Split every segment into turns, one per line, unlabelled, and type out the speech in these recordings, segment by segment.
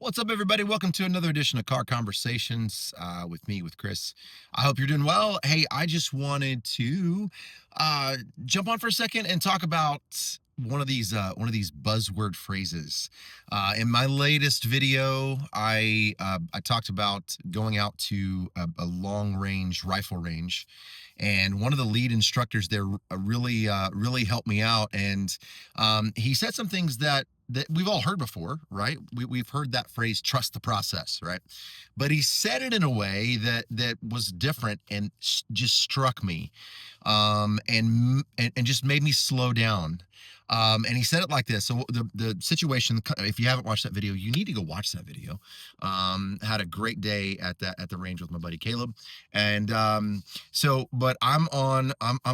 What's up, everybody? Welcome to another edition of Car Conversations with me, with Chris. I hope you're doing well. Hey, I just wanted to uh, jump on for a second and talk about one of these buzzword phrases. In my latest video, I talked about going out to a long range rifle range, and one of the lead instructors there really helped me out, and he said some things that we've all heard before, right? We've heard that phrase, trust the process, right? But he said it in a way that was different and just struck me, and just made me slow down. And he said it like this. So the situation, if you haven't watched that video, you need to go watch that video. Had a great day at the range with my buddy Caleb, and but I'm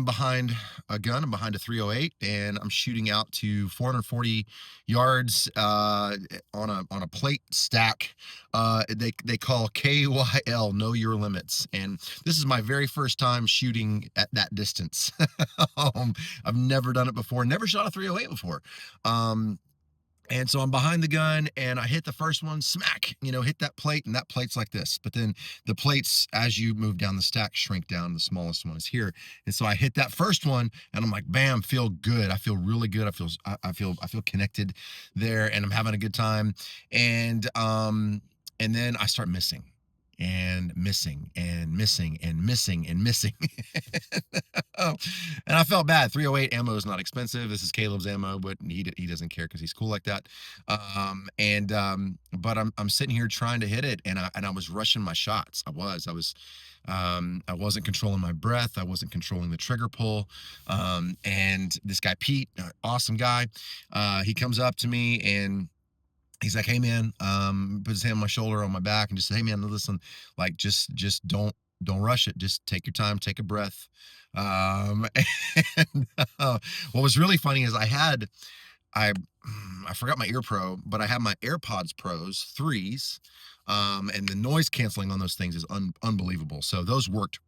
behind a gun. I'm behind a 308, and I'm shooting out to 440 yards on a plate stack. They call KYL, know your limits, and this is my very first time shooting at that distance. I've never done it before, never shot a 308 before. And so I'm behind the gun and I hit the first one, smack, hit that plate, and that plate's like this. But then the plates, as you move down the stack, shrink down. The smallest one is here. And so I hit that first one and I'm like, bam, feel good. I feel really good. I feel connected there, and I'm having a good time. And then I start missing and missing and missing and missing and missing. Oh, and I felt bad. 308 ammo is not expensive. This is Caleb's ammo, but he doesn't care because he's cool like that. But I'm sitting here trying to hit it, and I was rushing my shots. I wasn't controlling my breath. I wasn't controlling the trigger pull. And this guy Pete, awesome guy, he comes up to me and he's like, "Hey man," puts his hand on my shoulder, on my back, and just say, "Hey man, listen, like just don't rush it. Just take your time, take a breath." Um, and what was really funny is I I forgot my ear pro, but I have my AirPods Pros threes, and the noise canceling on those things is unbelievable. So those worked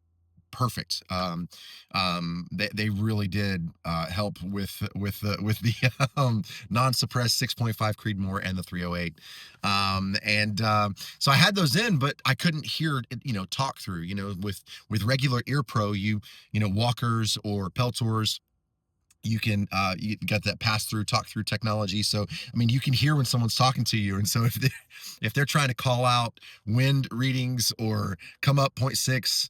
perfect. They really did help with the non-suppressed 6.5 Creedmoor and the 308. So I had those in, but I couldn't hear it, talk through. With regular ear pro, Walkers or Peltors, you got that pass through talk through technology. So I mean, you can hear when someone's talking to you, and so if they're trying to call out wind readings or come up point 0.6,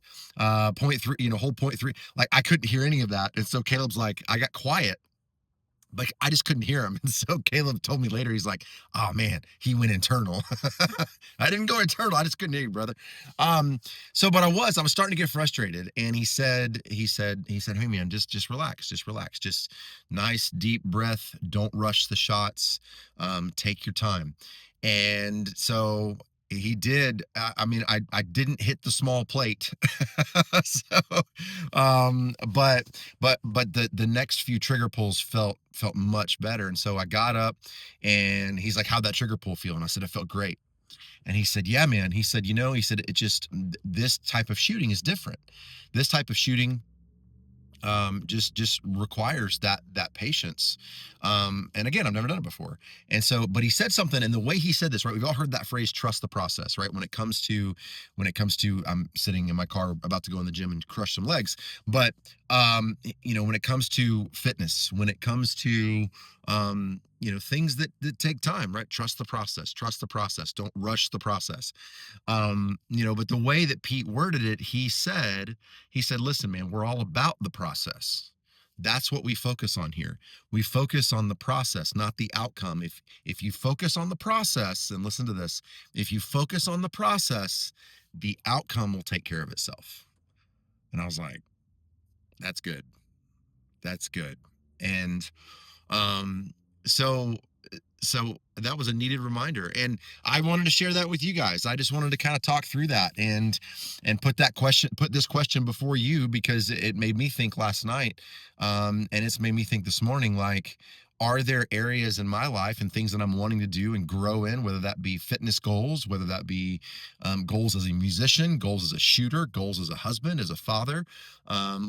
point 0.3, hold point 0.3, like I couldn't hear any of that. And so Caleb's like, I got quiet, like I just couldn't hear him. And so Caleb told me later, he's like, "Oh man, he went internal." I didn't go internal. I just couldn't hear you, brother. But I was starting to get frustrated. And he said, "Hey man, just relax, just nice deep breath. Don't rush the shots. Take your time." And so he did. I mean, I didn't hit the small plate. so, but the next few trigger pulls felt much better. And so I got up, and he's like, "How'd that trigger pull feel?" And I said, "It felt great." And he said, "Yeah, man." He said, "It just, this type of shooting is different. This type of shooting just requires that patience." And again, I've never done it before. And so, but he said something, and the way he said this, right? We've all heard that phrase, trust the process, right? When it comes to I'm sitting in my car about to go in the gym and crush some legs. But when it comes to fitness, when it comes to things that take time, right? Trust the process, don't rush the process. But the way that Pete worded it, he said, "Listen, man, we're all about the process. That's what we focus on here. We focus on the process, not the outcome. If you focus on the process, and listen to this, if you focus on the process, the outcome will take care of itself." And I was like, "That's good. That's good." And um, so so that was a needed reminder, and I wanted to share that with you guys. I just wanted to kind of talk through that, and put this question before you, because it made me think last night, and it's made me think this morning, like, are there areas in my life and things that I'm wanting to do and grow in, whether that be fitness goals, whether that be goals as a musician, goals as a shooter, goals as a husband, as a father,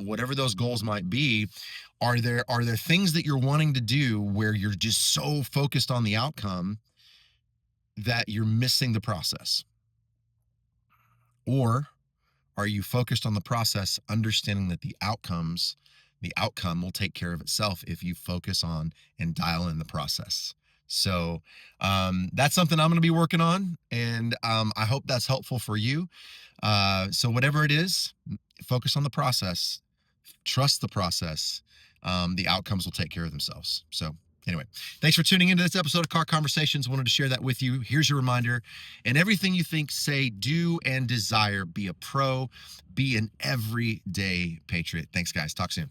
whatever those goals might be. Are there things that you're wanting to do where you're just so focused on the outcome that you're missing the process? Or are you focused on the process, understanding that the outcome will take care of itself if you focus on and dial in the process? So that's something I'm going to be working on, and I hope that's helpful for you. So whatever it is, focus on the process, trust the process. The outcomes will take care of themselves. So anyway, thanks for tuning into this episode of Car Conversations. Wanted to share that with you. Here's your reminder: in everything you think, say, do, and desire, be a pro, be an everyday patriot. Thanks, guys. Talk soon.